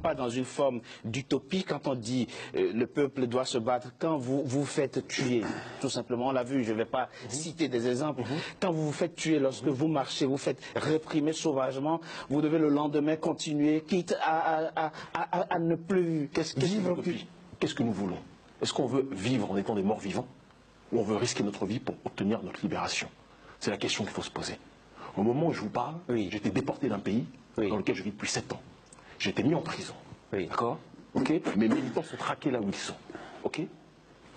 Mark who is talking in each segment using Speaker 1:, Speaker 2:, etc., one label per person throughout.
Speaker 1: pas dans une forme d'utopie quand on dit le peuple doit se battre, quand vous vous faites tuer, tout simplement, on l'a vu, je ne vais pas citer des exemples, quand vous vous faites tuer, lorsque vous marchez, vous faites réprimer sauvagement, vous devez le lendemain continuer, quitte à ne plus vivre.
Speaker 2: Qu'est-ce que nous voulons? Est-ce qu'on veut vivre en étant des morts vivants ou on veut risquer notre vie pour obtenir notre libération? C'est la question qu'il faut se poser. Au moment où je vous parle, j'ai été déporté d'un pays dans lequel je vis depuis 7 ans. J'ai été mis en prison. D'accord? Mes militants sont traqués là où ils sont.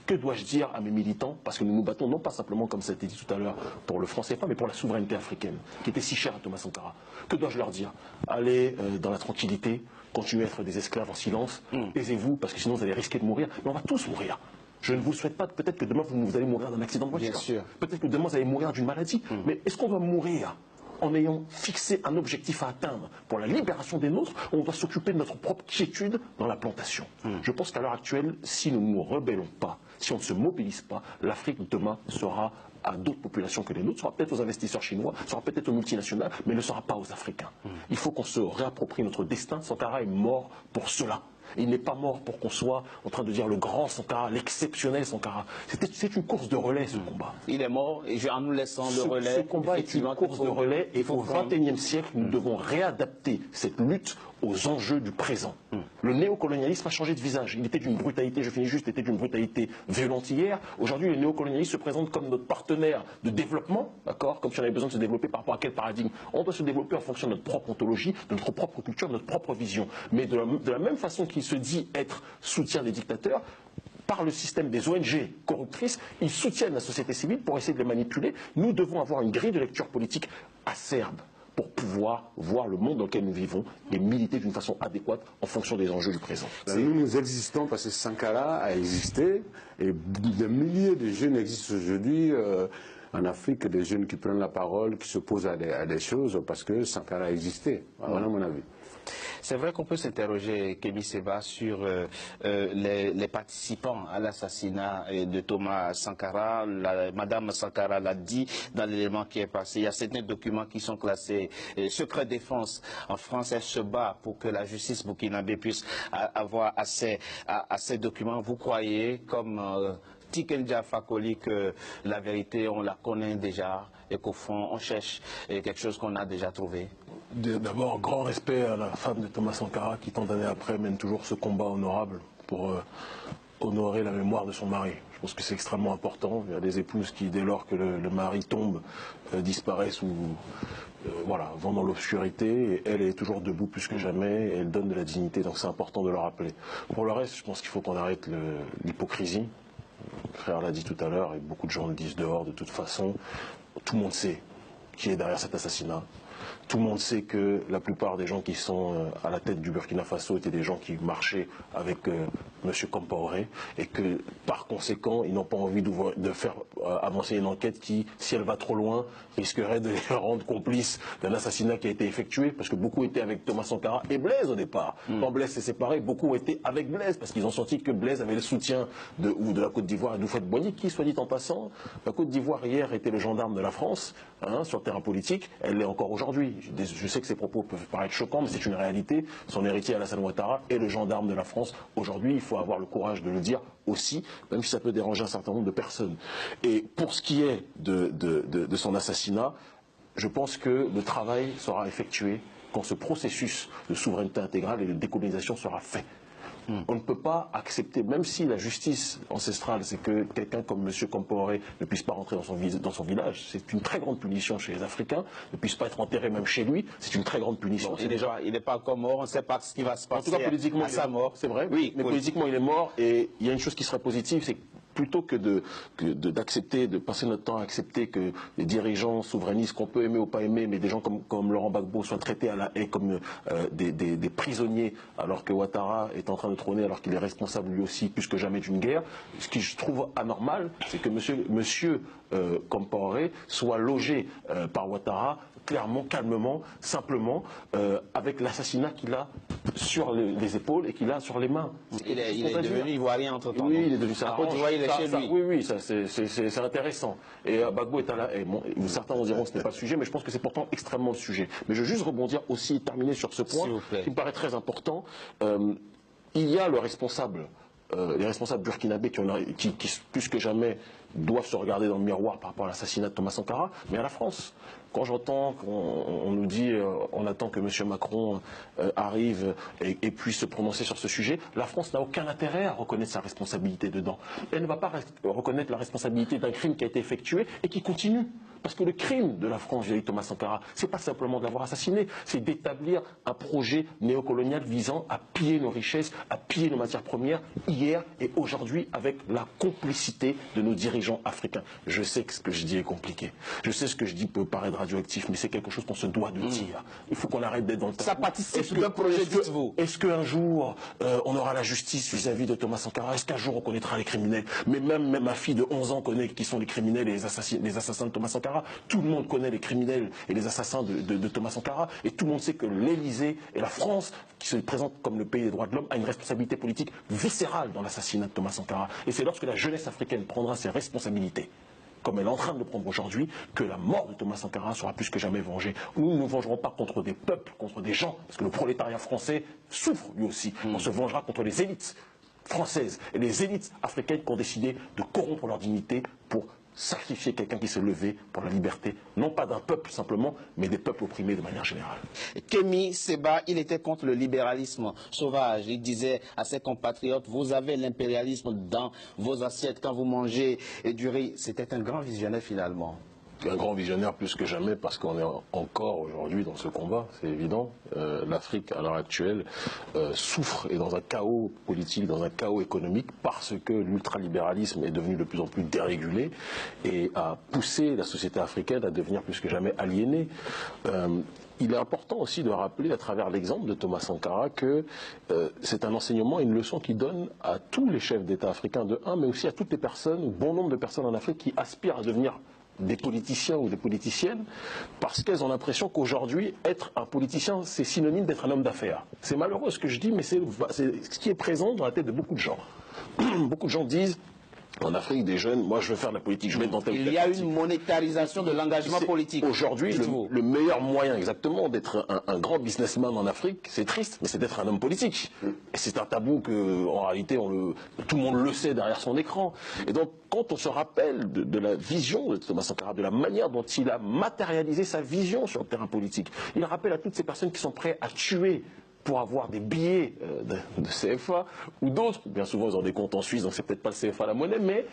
Speaker 2: Que dois-je dire à mes militants? Parce que nous nous battons non pas simplement, comme ça a été dit tout à l'heure, pour le franc CFA, mais pour la souveraineté africaine, qui était si chère à Thomas Sankara. Que dois-je leur dire? Allez dans la tranquillité, continuez à être des esclaves en silence, aisez-vous, parce que sinon vous allez risquer de mourir. Mais on va tous mourir. Je ne vous le souhaite pas. Peut-être que demain vous allez mourir d'un accident de voiture. Peut-être que demain vous allez mourir d'une maladie. Mais est-ce qu'on va mourir en ayant fixé un objectif à atteindre pour la libération des nôtres, on doit s'occuper de notre propre quiétude dans la plantation. Je pense qu'à l'heure actuelle, si nous ne nous rebellons pas, si on ne se mobilise pas, l'Afrique demain sera à d'autres populations que les nôtres, sera peut-être aux investisseurs chinois, sera peut-être aux multinationales, mais ne sera pas aux Africains. Il faut qu'on se réapproprie notre destin. Sankara est mort pour cela. Il n'est pas mort pour qu'on soit en train de dire le grand Sankara, l'exceptionnel Sankara. C'est une course de relais, ce combat.
Speaker 1: Il est mort, et en nous laissant le relais.
Speaker 2: Ce combat est une course de relais, et au XXIe siècle, nous devons réadapter cette lutte aux enjeux du présent. Le néocolonialisme a changé de visage. Il était d'une brutalité, je finis juste, il était d'une brutalité violente hier. Aujourd'hui, le néocolonialisme se présente comme notre partenaire de développement, d'accord, comme si on avait besoin de se développer par rapport à quel paradigme. On doit se développer en fonction de notre propre ontologie, de notre propre culture, de notre propre vision. Mais de la même façon qu'il se dit être soutien des dictateurs, par le système des ONG corruptrices, ils soutiennent la société civile pour essayer de les manipuler. Nous devons avoir une grille de lecture politique acerbe pour pouvoir voir le monde dans lequel nous vivons et militer d'une façon adéquate en fonction des enjeux du présent.
Speaker 3: Nous existons parce que Sankara a existé et des milliers de jeunes existent aujourd'hui en Afrique, des jeunes qui prennent la parole, qui s'opposent à des choses parce que Sankara a existé, voilà mon avis.
Speaker 1: C'est vrai qu'on peut s'interroger, Kémy Séba, sur les participants à l'assassinat de Thomas Sankara. Madame Sankara l'a dit dans l'élément qui est passé. Il y a certains documents qui sont classés secret défense. En France, elle se bat pour que la justice burkinabé puisse avoir accès à ces documents. Vous croyez, comme Tiken Jah Fakoly, que la vérité, on la connaît déjà et qu'au fond, on cherche quelque chose qu'on a déjà trouvé?
Speaker 2: D'abord, grand respect à la femme de Thomas Sankara qui, tant d'années après, mène toujours ce combat honorable pour honorer la mémoire de son mari. Je pense que c'est extrêmement important. Il y a des épouses qui, dès lors que le mari tombe, disparaissent ou voilà, vont dans l'obscurité. Et elle est toujours debout plus que jamais et elle donne de la dignité. Donc c'est important de le rappeler. Pour le reste, je pense qu'il faut qu'on arrête l'hypocrisie. Le frère l'a dit tout à l'heure et beaucoup de gens le disent dehors de toute façon. Tout le monde sait qui est derrière cet assassinat. Tout le monde sait que la plupart des gens qui sont à la tête du Burkina Faso étaient des gens qui marchaient avec M. Compaoré et que par conséquent ils n'ont pas envie de faire avancer une enquête qui, si elle va trop loin, risquerait de les rendre complices d'un assassinat qui a été effectué parce que beaucoup étaient avec Thomas Sankara et Blaise au départ. Quand Blaise s'est séparé, beaucoup étaient avec Blaise parce qu'ils ont senti que Blaise avait le soutien de la Côte d'Ivoire et d'Houphouët-Boigny qui, soit dit en passant, la Côte d'Ivoire hier était le gendarme de la France sur le terrain politique, elle l'est encore aujourd'hui. Je sais que ces propos peuvent paraître choquants, mais c'est une réalité. Son héritier Alassane Ouattara est le gendarme de la France. Aujourd'hui, il faut avoir le courage de le dire aussi, même si ça peut déranger un certain nombre de personnes. Et pour ce qui est de son assassinat, je pense que le travail sera effectué quand ce processus de souveraineté intégrale et de décolonisation sera fait. On ne peut pas accepter, même si la justice ancestrale, c'est que quelqu'un comme M. Compaoré ne puisse pas rentrer dans son village. C'est une très grande punition chez les Africains. Ne puisse pas être enterré même chez lui, c'est une très grande punition.
Speaker 1: Bon, il n'est pas encore mort, on ne sait pas ce qui va se passer.
Speaker 2: En tout cas, politiquement,
Speaker 1: à sa mort.
Speaker 2: C'est vrai,
Speaker 1: oui,
Speaker 2: mais politiquement, il est mort. Et il y a une chose qui serait positive, c'est plutôt que d'accepter, de passer notre temps à accepter que les dirigeants souverainistes, qu'on peut aimer ou pas aimer, mais des gens comme Laurent Gbagbo soient traités à la haie comme des prisonniers, alors que Ouattara est en train de trôner, alors qu'il est responsable lui aussi plus que jamais d'une guerre. Ce qui je trouve anormal, c'est que monsieur Compaoré soit logé par Ouattara clairement, calmement, simplement, avec l'assassinat qu'il a sur les épaules et qu'il a sur les mains.
Speaker 1: Il est devenu ivoirien entre-temps.
Speaker 2: Oui, il est devenu ça.
Speaker 1: Côte d'Ivoire, il est chez lui.
Speaker 2: Oui, c'est intéressant. Et Gbagbo est à la... Et bon, certains vont dire que ce n'est pas le sujet, mais je pense que c'est pourtant extrêmement le sujet. Mais je veux juste rebondir aussi et terminer sur ce point qui me paraît très important. Il y a le responsable, les responsables burkinabés qui, plus que jamais, doivent se regarder dans le miroir par rapport à l'assassinat de Thomas Sankara, mais à la France. Quand j'entends qu'on nous dit on attend que M. Macron arrive et puisse se prononcer sur ce sujet, la France n'a aucun intérêt à reconnaître sa responsabilité dedans. Elle ne va pas reconnaître la responsabilité d'un crime qui a été effectué et qui continue. Parce que le crime de la France vis-à-vis de Thomas Sankara, c'est pas simplement de l'avoir assassiné, c'est d'établir un projet néocolonial visant à piller nos richesses, à piller nos matières premières, hier et aujourd'hui, avec la complicité de nos dirigeants africains. Je sais que ce que je dis est compliqué. Je sais que ce que je dis peut paraître radioactif, mais c'est quelque chose qu'on se doit de dire. Il faut qu'on arrête d'être dans le tabou.
Speaker 1: Ça participe d'un projet, dites-vous.
Speaker 2: Est-ce qu'un jour, on aura la justice vis-à-vis de Thomas Sankara? Est-ce qu'un jour, on connaîtra les criminels? Mais même ma fille de 11 ans connaît qui sont les criminels et les assassins de Thomas Sankara. Tout le monde connaît les criminels et les assassins de Thomas Sankara. Et tout le monde sait que l'Élysée et la France, qui se présentent comme le pays des droits de l'homme, a une responsabilité politique viscérale dans l'assassinat de Thomas Sankara. Et c'est lorsque la jeunesse africaine prendra ses responsabilités, comme elle est en train de le prendre aujourd'hui, que la mort de Thomas Sankara sera plus que jamais vengée. Nous ne nous vengerons pas contre des peuples, contre des gens, parce que le prolétariat français souffre lui aussi. On se vengera contre les élites françaises et les élites africaines qui ont décidé de corrompre leur dignité pour sacrifier quelqu'un qui s'est levé pour la liberté, non pas d'un peuple simplement, mais des peuples opprimés de manière générale.
Speaker 1: Kémy Séba, il était contre le libéralisme sauvage. Il disait à ses compatriotes, vous avez l'impérialisme dans vos assiettes quand vous mangez du riz. C'était un grand visionnaire finalement.
Speaker 2: Un grand visionnaire plus que jamais parce qu'on est encore aujourd'hui dans ce combat, c'est évident. L'Afrique à l'heure actuelle souffre et dans un chaos politique, dans un chaos économique parce que l'ultralibéralisme est devenu de plus en plus dérégulé et a poussé la société africaine à devenir plus que jamais aliénée. Il est important aussi de rappeler à travers l'exemple de Thomas Sankara que c'est un enseignement et une leçon qui donne à tous les chefs d'État africains de un, mais aussi à toutes les personnes, bon nombre de personnes en Afrique qui aspirent à devenir des politiciens ou des politiciennes, parce qu'elles ont l'impression qu'aujourd'hui, être un politicien, c'est synonyme d'être un homme d'affaires. C'est malheureux ce que je dis, mais c'est ce qui est présent dans la tête de beaucoup de gens. Beaucoup de gens disent, en Afrique, des jeunes, moi je veux faire de la politique, je vais être dans tel
Speaker 1: Il y a une monétarisation de l'engagement politique.
Speaker 2: Aujourd'hui, le meilleur moyen exactement d'être un grand businessman en Afrique, c'est triste, mais c'est d'être un homme politique. Et c'est un tabou que, en réalité, tout le monde le sait derrière son écran. Et donc, quand on se rappelle de la vision de Thomas Sankara, de la manière dont il a matérialisé sa vision sur le terrain politique, il rappelle à toutes ces personnes qui sont prêtes à tuer pour avoir des billets de CFA ou d'autres, bien souvent ils ont des comptes en Suisse, donc c'est peut-être pas le CFA la monnaie, mais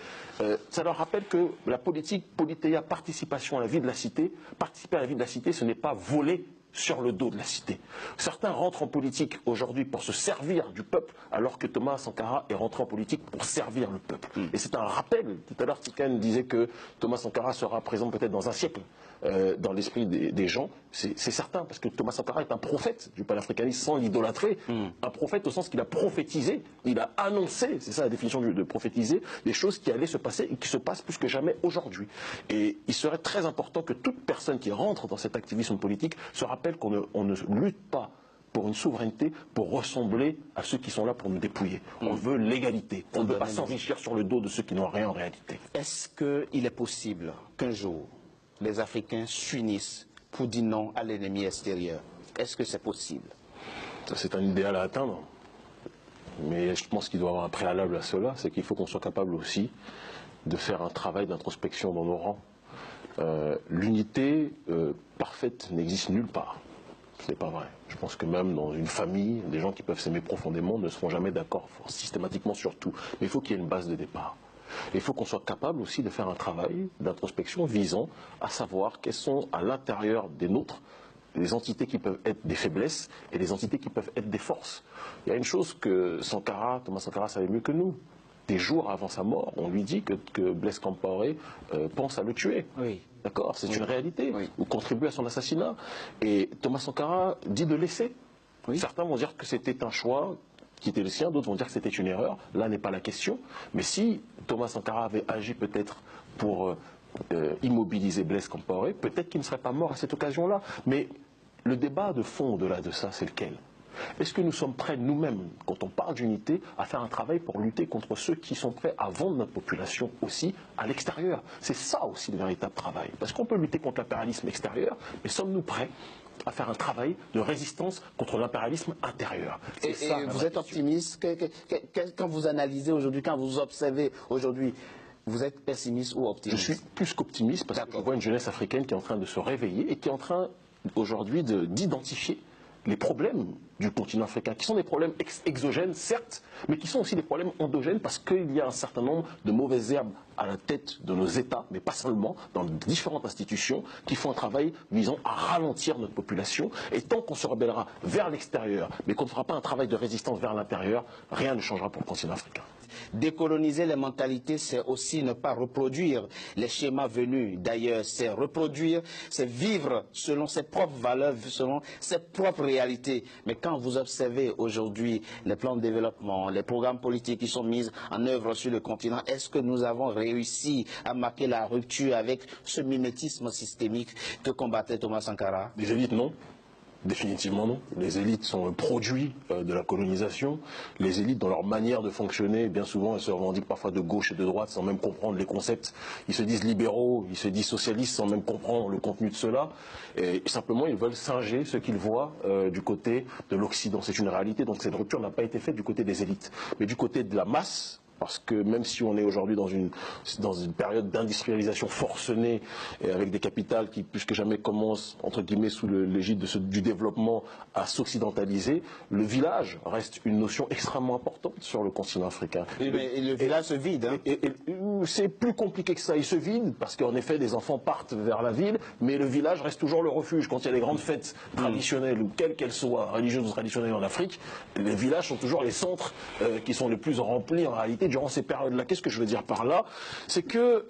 Speaker 2: ça leur rappelle que la politique, politéia, participation à la vie de la cité, participer à la vie de la cité, ce n'est pas voler sur le dos de la cité. Certains rentrent en politique aujourd'hui pour se servir du peuple, alors que Thomas Sankara est rentré en politique pour servir le peuple. Et c'est un rappel. Tout à l'heure, Tiken disait que Thomas Sankara sera présent peut-être dans un siècle dans l'esprit des gens. C'est certain, parce que Thomas Sankara est un prophète du panafricanisme sans l'idolâtrer. Un prophète au sens qu'il a prophétisé, il a annoncé, c'est ça la définition de prophétiser, des choses qui allaient se passer et qui se passent plus que jamais aujourd'hui. Et il serait très important que toute personne qui rentre dans cet activisme politique se rappelle qu'on ne lutte pas pour une souveraineté, pour ressembler à ceux qui sont là pour nous dépouiller. On veut l'égalité. On ne veut pas s'enrichir sur le dos de ceux qui n'ont rien en réalité.
Speaker 1: Est-ce qu'il est possible qu'un jour, les Africains s'unissent pour dire non à l'ennemi extérieur? Est-ce que c'est possible?
Speaker 2: C'est un idéal à atteindre. Mais je pense qu'il doit y avoir un préalable à cela, c'est qu'il faut qu'on soit capable aussi de faire un travail d'introspection dans nos rangs. L'unité parfaite n'existe nulle part. Ce n'est pas vrai. Je pense que même dans une famille, des gens qui peuvent s'aimer profondément ne seront jamais d'accord systématiquement sur tout. Mais il faut qu'il y ait une base de départ. Et il faut qu'on soit capable aussi de faire un travail d'introspection visant à savoir quelles sont à l'intérieur des nôtres les entités qui peuvent être des faiblesses et les entités qui peuvent être des forces. Il y a une chose que Thomas Sankara savait mieux que nous. Des jours avant sa mort, on lui dit que Blaise Compaoré pense à le tuer.
Speaker 1: Oui.
Speaker 2: D'accord, c'est une réalité,
Speaker 1: oui.
Speaker 2: Ou contribue à son assassinat. Et Thomas Sankara dit de laisser. Oui. Certains vont dire que c'était un choix qui était le sien, d'autres vont dire que c'était une erreur. Là n'est pas la question. Mais si Thomas Sankara avait agi peut-être pour immobilisé Blaise Compaoré, peut-être qu'il ne serait pas mort à cette occasion-là. Mais le débat de fond au-delà de ça, c'est lequel? Est-ce que nous sommes prêts nous-mêmes, quand on parle d'unité, à faire un travail pour lutter contre ceux qui sont prêts à vendre notre population aussi à l'extérieur? C'est ça aussi le véritable travail. Parce qu'on peut lutter contre l'impérialisme extérieur, mais sommes-nous prêts à faire un travail de résistance contre l'impérialisme intérieur?
Speaker 1: Et vous êtes optimiste quand vous analysez aujourd'hui, quand vous observez aujourd'hui, vous êtes pessimiste ou optimiste?
Speaker 2: Je suis plus qu'optimiste parce que je vois une jeunesse africaine qui est en train de se réveiller et qui est en train aujourd'hui d'identifier les problèmes du continent africain, qui sont des problèmes exogènes, certes, mais qui sont aussi des problèmes endogènes parce qu'il y a un certain nombre de mauvaises herbes à la tête de nos États, mais pas seulement, dans différentes institutions, qui font un travail visant à ralentir notre population. Et tant qu'on se rebellera vers l'extérieur, mais qu'on ne fera pas un travail de résistance vers l'intérieur, rien ne changera pour le continent africain.
Speaker 1: Décoloniser les mentalités, c'est aussi ne pas reproduire les schémas venus d'ailleurs. C'est reproduire, c'est vivre selon ses propres valeurs, selon ses propres réalités. Mais quand vous observez aujourd'hui les plans de développement, les programmes politiques qui sont mis en œuvre sur le continent, est-ce que nous avons réussi à marquer la rupture avec ce mimétisme systémique que combattait Thomas Sankara?
Speaker 2: Les élites, non. Définitivement non. Les élites sont le produit de la colonisation. Les élites, dans leur manière de fonctionner, bien souvent, elles se revendiquent parfois de gauche et de droite sans même comprendre les concepts. Ils se disent libéraux, ils se disent socialistes sans même comprendre le contenu de cela. Et simplement, ils veulent singer ce qu'ils voient du côté de l'Occident. C'est une réalité. Donc cette rupture n'a pas été faite du côté des élites. Mais du côté de la masse, parce que même si on est aujourd'hui dans une période d'industrialisation forcenée et avec des capitales qui plus que jamais commencent entre guillemets sous l'égide du développement à s'occidentaliser, le village reste une notion extrêmement importante sur le continent africain.
Speaker 1: Et le village se vide. Hein.
Speaker 2: Et c'est plus compliqué que ça. Il se vide parce qu'en effet des enfants partent vers la ville, mais le village reste toujours le refuge. Quand il y a des grandes fêtes traditionnelles ou quelles qu'elles soient, religieuses ou traditionnelles en Afrique, les villages sont toujours les centres qui sont les plus remplis en réalité durant ces périodes-là. Qu'est-ce que je veux dire par là? C'est que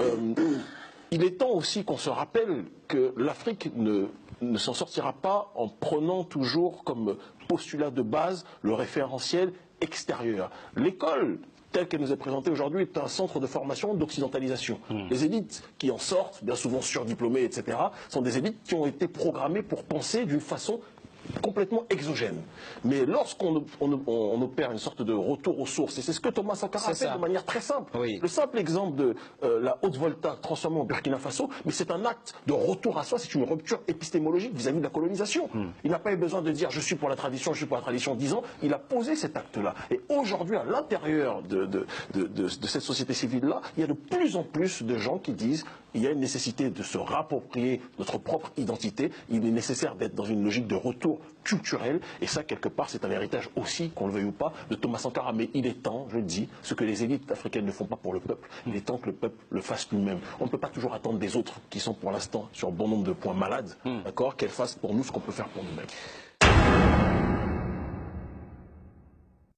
Speaker 2: il est temps aussi qu'on se rappelle que l'Afrique ne s'en sortira pas en prenant toujours comme postulat de base le référentiel extérieur. L'école, telle qu'elle nous est présentée aujourd'hui, est un centre de formation d'occidentalisation. Les élites qui en sortent, bien souvent surdiplômées, etc., sont des élites qui ont été programmées pour penser d'une façon complètement exogène. Mais lorsqu'on opère une sorte de retour aux sources, et c'est ce que Thomas Sankara a fait de manière très simple.
Speaker 1: Oui.
Speaker 2: Le simple exemple de la Haute-Volta transformée en Burkina Faso, mais c'est un acte de retour à soi, c'est une rupture épistémologique vis-à-vis de la colonisation. Il n'a pas eu besoin de dire je suis pour la tradition, je suis pour la tradition 10 ans, il a posé cet acte-là. Et aujourd'hui, à l'intérieur de cette société civile-là, il y a de plus en plus de gens qui disent il y a une nécessité de se rapproprier notre propre identité, il est nécessaire d'être dans une logique de retour culturel, et ça quelque part c'est un héritage aussi, qu'on le veuille ou pas, de Thomas Sankara. Mais il est temps, je le dis, ce que les élites africaines ne font pas pour le peuple, il est temps que le peuple le fasse lui-même. On ne peut pas toujours attendre des autres qui sont pour l'instant sur bon nombre de points malades, d'accord, qu'elles fassent pour nous ce qu'on peut faire pour nous-mêmes.